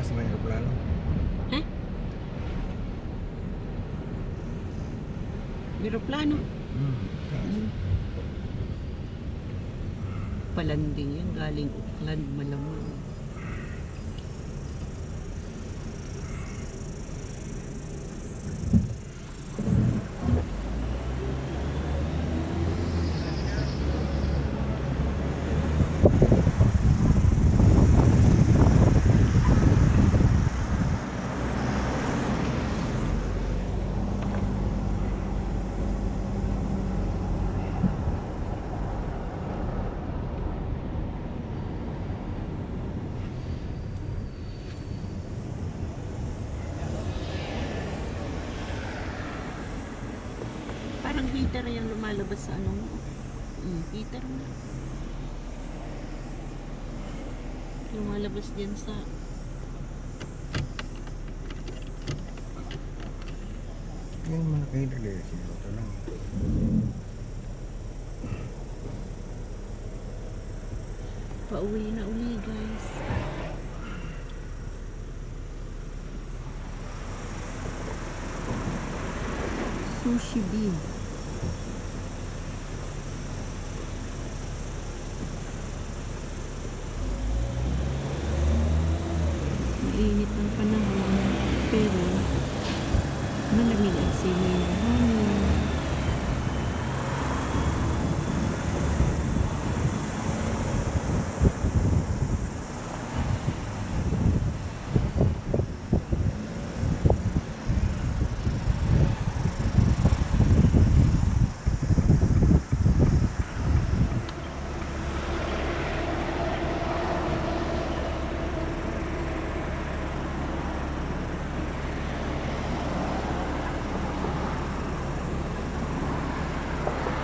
sa may aeroplano. Ha? Aeroplano. Hmm. Palanding yan, galing Auckland, malamang. Parang heater yung lumalabas sa ano mo. Heater na. Lumalabas din sa Yan yung mga kahilig. Ito lang. pauwi na uli, guys. Sushi beef. Mainit ng panahon, pero malamig ang simoy ng hangin.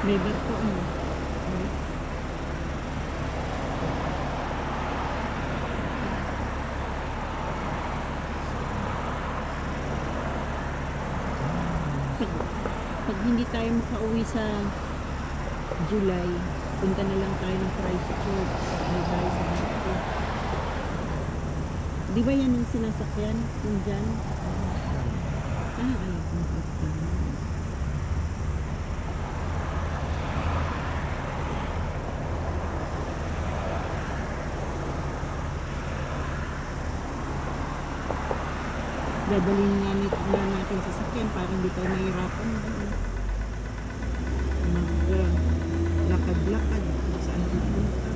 May barko ano. Pag hindi tayo makauwi sa July, punta na lang tayo ng Christchurch. May tayo sa barko. Di ba yan yung sinasakyan? Yung dyan? Ay. Dadalhin nga natin sa sakyan para hindi tayo mahirapan. Lakad-lakad kung saan pupunta.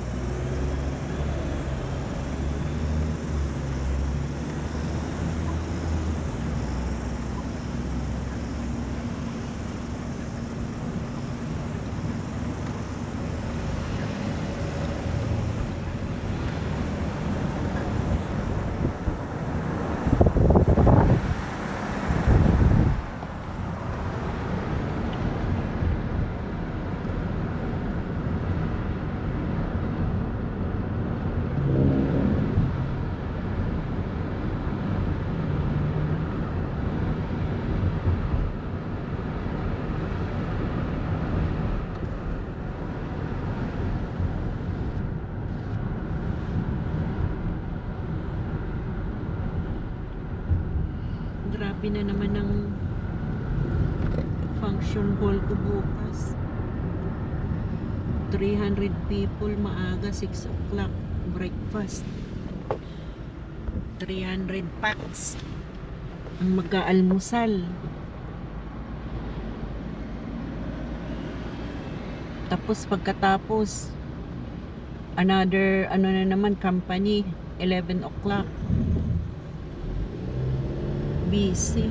Grabe na naman ang function hall ko bukas. 300 people, maaga 6 o'clock breakfast. 300 packs ang mag-aalmusal. Tapos pagkatapos another ano na naman company 11 o'clock. Busy.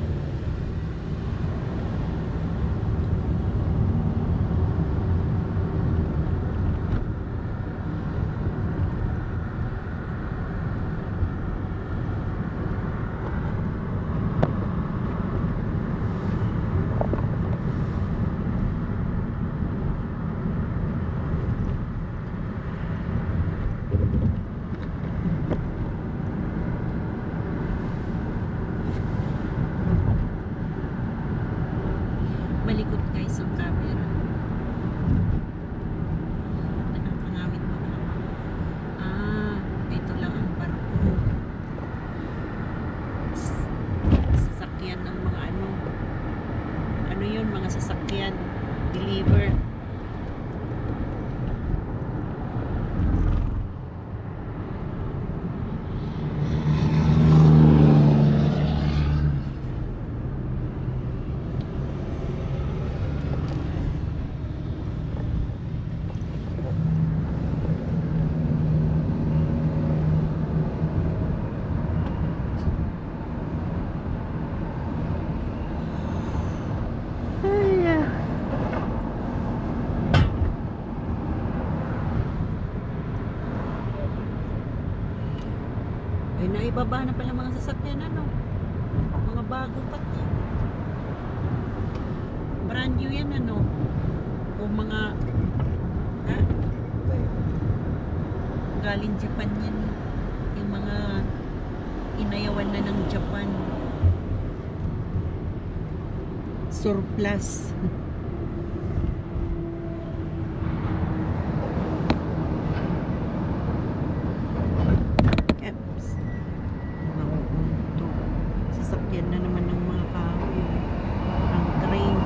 Ay, naibaba na pala mga sasakyan, ano? Mga bago pati. Brand new yan, ano? O mga, ha? Galing Japan yan. Yung mga inayawan na ng Japan. Surplus. Eps. Nauunto. Sasakyan na naman ng mga kahoy. Ang train.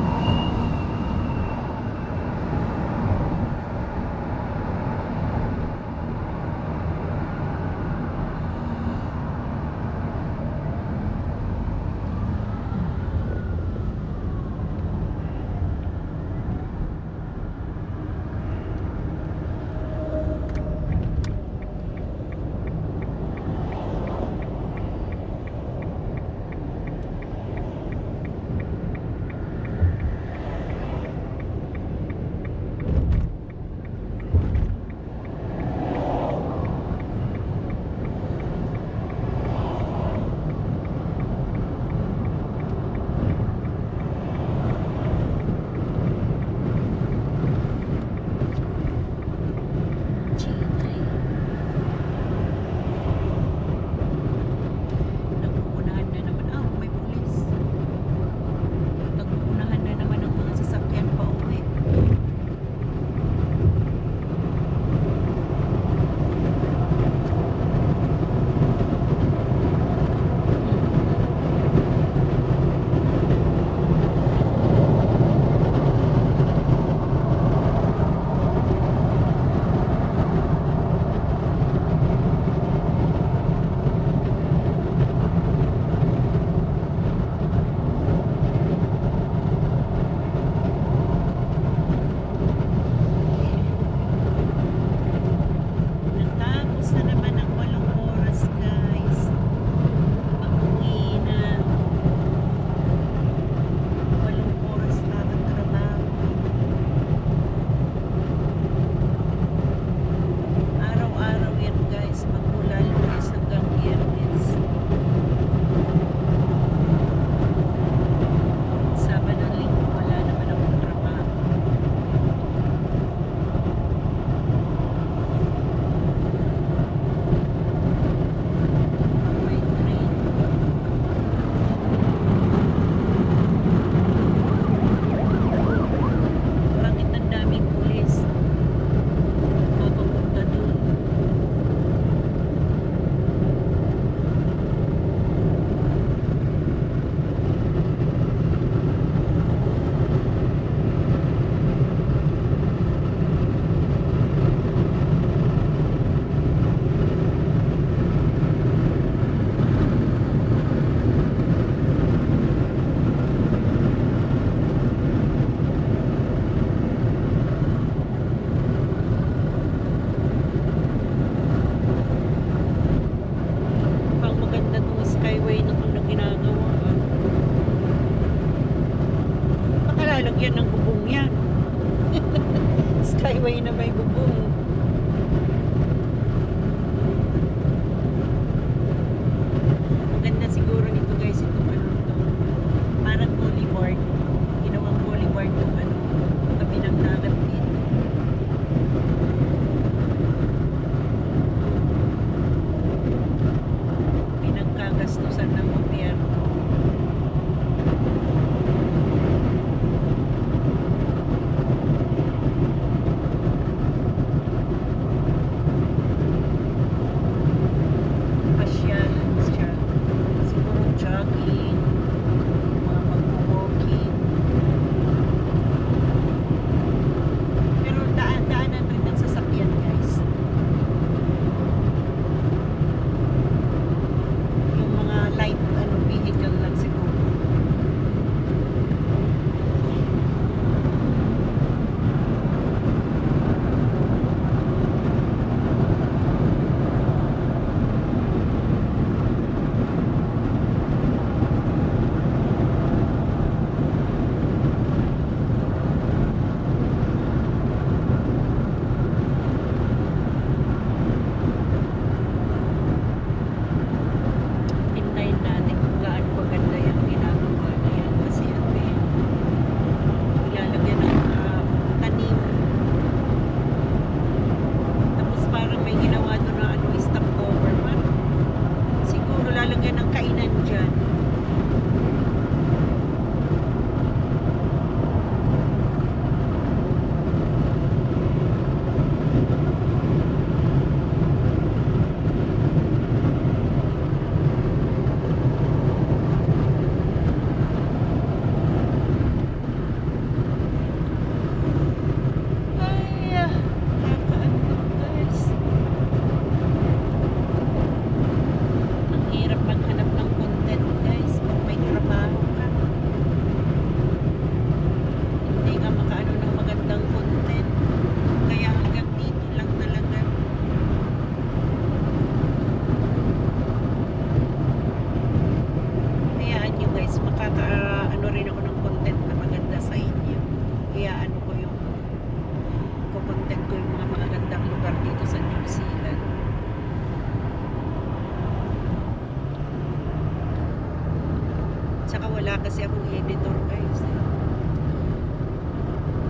Wala kasi akong editor, guys.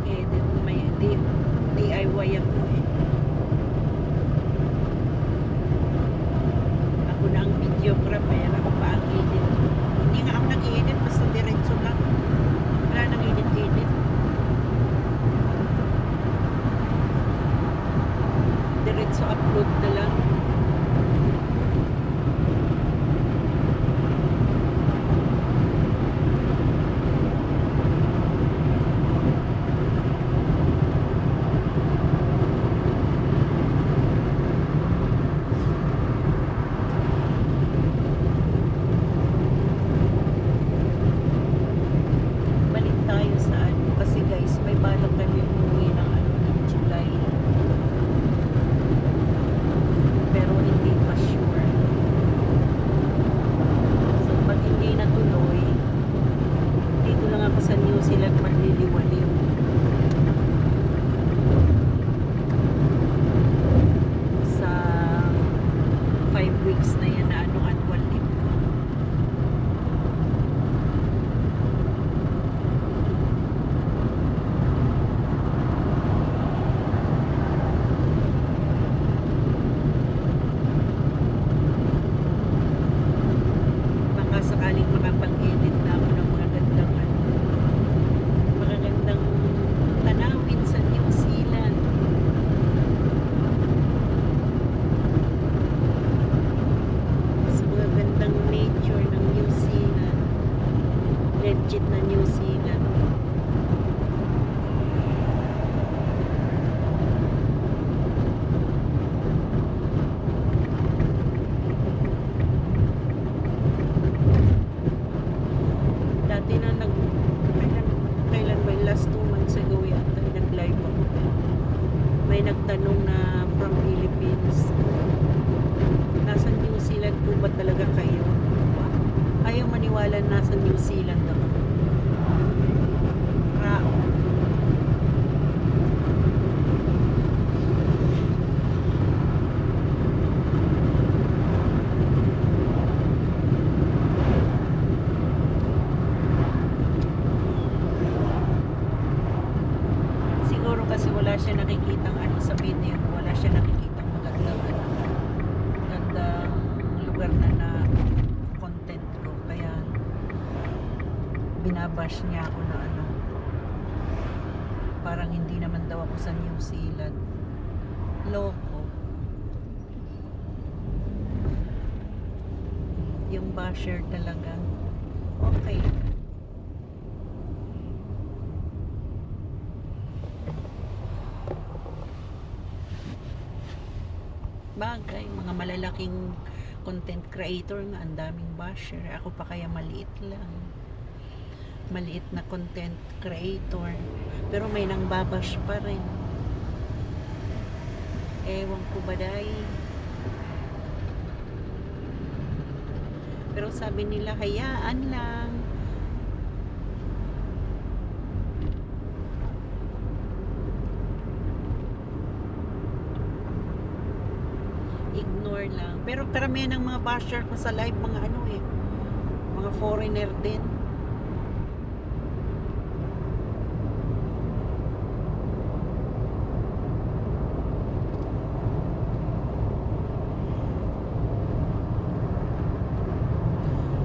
Edit, may DIY ako eh. Ako na ang videographer, ako pa ang edit. Hindi nga ako nag-edit, basta diretso lang. Wala nang edit-edit. Diretso upload na lang. Balik tayo sa ano, kasi guys, may balak kami umuwi ng ano, ng July. Pero hindi pa sure. So pag hindi natuloy, dito lang ako sa New Zealand magliliwaliw. Sa 5 weeks na yan na ano, annual leave ko. Baka sakaling makapag-edit na ako ng mga gandang ano, magagandang tanawin sa New Zealand. Sa mga gandang nature ng New Zealand. Legit na New Zealand. Dati na kailan ba yung last 2 months ago yata nag-live ako. May nagtanong na from Philippines, nasa New Zealand po ba talaga kayo? Ayaw maniwala nasa New Zealand ako. Rao. Siguro kasi wala siya nakikitang ano sa video, wala siya nakikitang magandang ano, magandang lugar na content ko, kaya binabash niya ako na ano, parang hindi naman daw ako sa New Zealand. Loko yung basher talaga. Okay, bagay, mga malalaking content creator nga ang daming basher. Ako pa kaya maliit lang, maliit na content creator, pero may nang babash pa rin. Ewan ko ba day. Pero sabi nila hayaan lang. Ignore lang. Pero karamihan ng mga basher ko sa live, mga ano eh, mga foreigner din.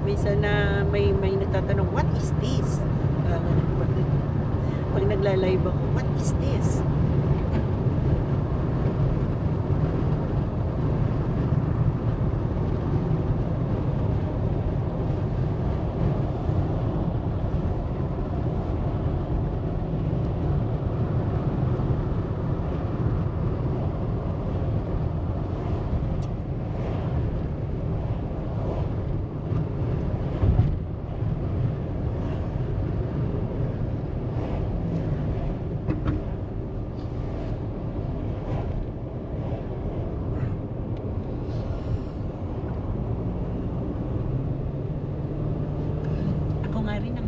Minsan na may nagtatanong, what is this? Pag nagla-live ako, what is this?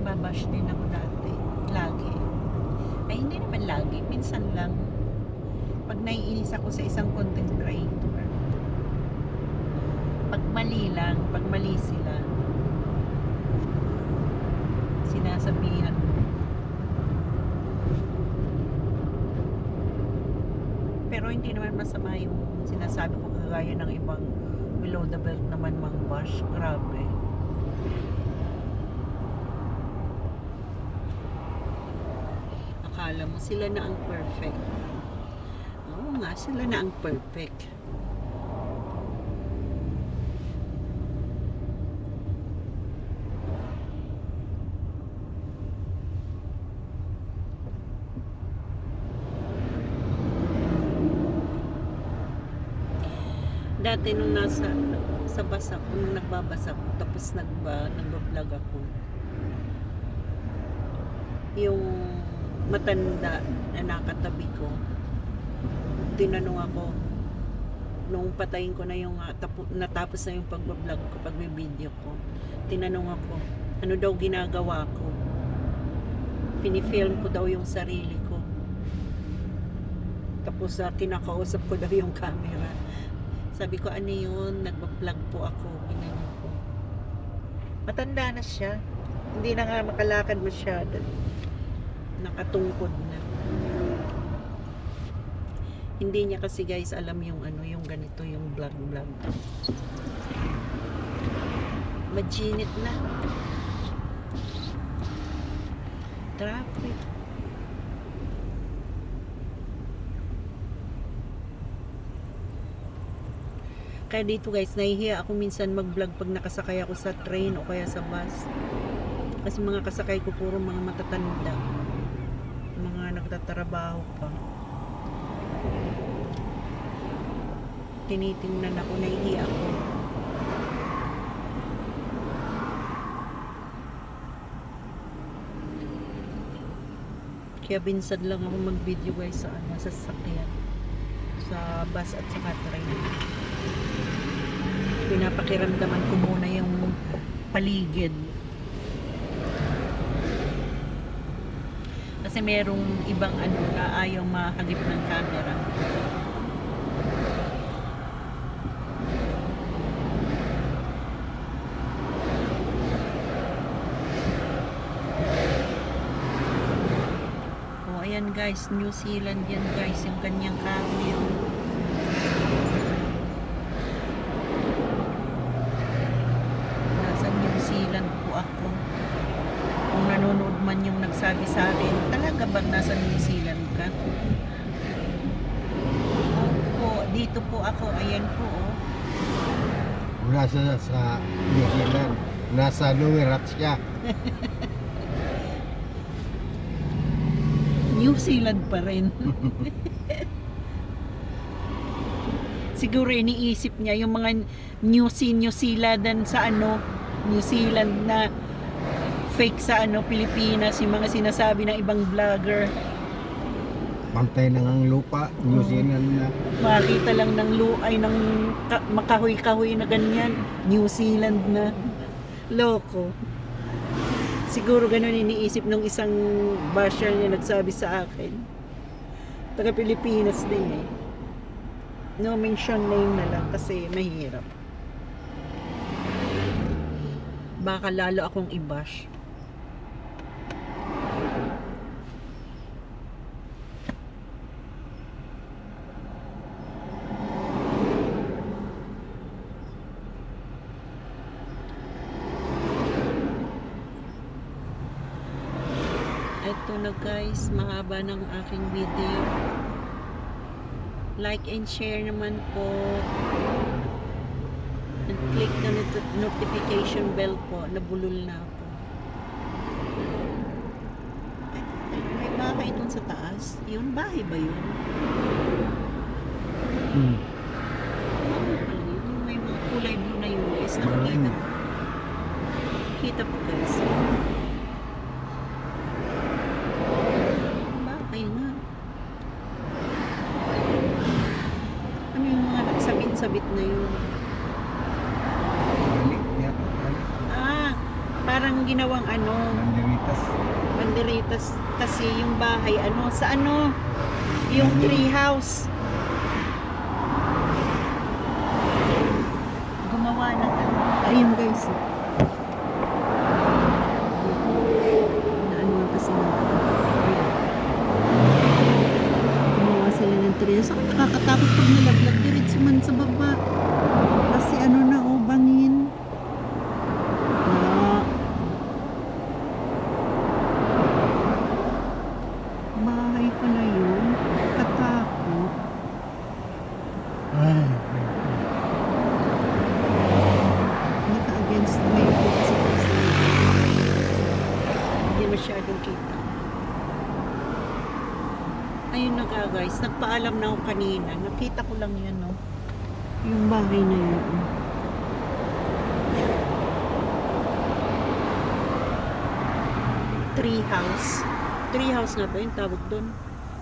Babash din ako dati. Lagi. Ay, hindi naman lagi. Minsan lang. Pag naiinis ako sa isang content creator. Pag mali lang. Pag mali sila. sasabihan ko. Pero hindi naman masama yung sinasabi ko, kagaya ng ibang below the belt naman mang bash. Grabe. Akala mo sila na ang perfect. Oo nga, sila na ang perfect. Dati nung nasa sa bus ako, nung nagbabasa ako, tapos nagbablog ako, yung matanda na nakatabi ko, tinanong ako nung patayin ko na yung natapos na yung pagbablog ko, pagbibideo ko, tinanong ako ano daw ginagawa ko, pinifilm ko daw yung sarili ko, tapos kinakausap ko daw yung camera. Sabi ko, ano yun? Nagbablog po ako. Ginanyan ko. Matanda na siya. Hindi na nga makalakad masyado. Nakatungkod na. Hindi niya kasi guys alam yung ano, yung ganito, yung vlog. Majinit na. Traffic. Kaya dito guys, nahihiya ako minsan mag-vlog pag nakasakay ako sa train o kaya sa bus. Kasi mga kasakay ko puro mga matatanda. Mga nagtatrabaho pa. Tinitingnan ako, nahihiya ako. Kaya binsad lang ako mag-video guys sa sasakyan. Sa bus at saka train. Pinapakiramdaman ko muna yung paligid. Kasi merong ibang ano na ayaw mahagip ng camera. Oh, ayan guys, New Zealand yan guys, yung kanyang camera. Ako. Kung nanonood man yung nagsabi sa akin, talaga bang nasa New Zealand ka? Opo, dito po ako, ayan po oh. Nasa sa New Zealand. Nasa Nuerat siya. New Zealand pa rin. Siguro iniisip niya yung mga New Zealand sa ano, New Zealand na fake sa ano, Pilipinas, yung mga sinasabi ng ibang vlogger. Pantay na ang lupa, New Zealand na. Makita lang ng luay ng makahoy-kahoy na ganyan, New Zealand na. Loko. Siguro ganun iniisip ng isang basher niya nagsabi sa akin. Taga Pilipinas din eh. No mention name na lang kasi mahirap. Baka lalo akong i-bash. Ito na guys, mahaba ng aking video. Like and share naman po. And click the notification bell po. Nabulol na ako. May bahay dun sa taas. Yun, bahay ba yun? Yung may mga kulay blue na yung guys. Nakikita po. Kita po guys. Bahay nga. Ano yung mga nagsabit-sabit na yun? Parang ginawang ano, banderitas kasi yung bahay ano, sa ano, yung tree house gumawa ng ano, ayun guys, dyan sa baba. Kasi ano na oh, bangin. Na. Bahay pa na yun. Katakot. Ay, Naka-against my face kasi hindi masyadong kita. Ayun na nga guys, nagpaalam na ako kanina. Nakita ko lang yan, no? Yung bahay na yun. Tree house. Tree house nga ba yung tawag doon?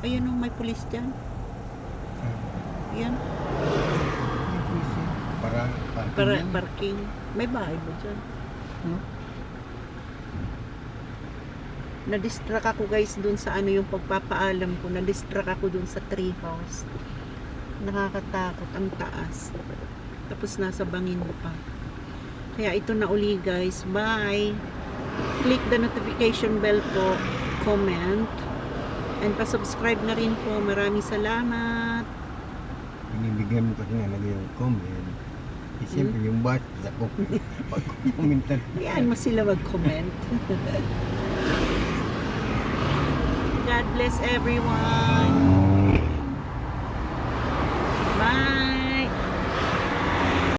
Ayun, oh, may pulis dyan. Ayan, para para yan. parking. May bahay ba dyan? No? Na-distract ako guys dun sa ano yung pagpapaalam ko. Na-distract ako dun sa tree house. Nakakatakot ang taas. Tapos nasa bangin pa. Kaya ito na uli guys. Bye! Click the notification bell po. Comment. And pa-subscribe na rin po. Maraming salamat. Binibigyan mo kasi nga lagi yung comment. Eh, siyempre yung bat sa pag-commentan. Hayaan mo sila mag-comment. God bless everyone. Bye!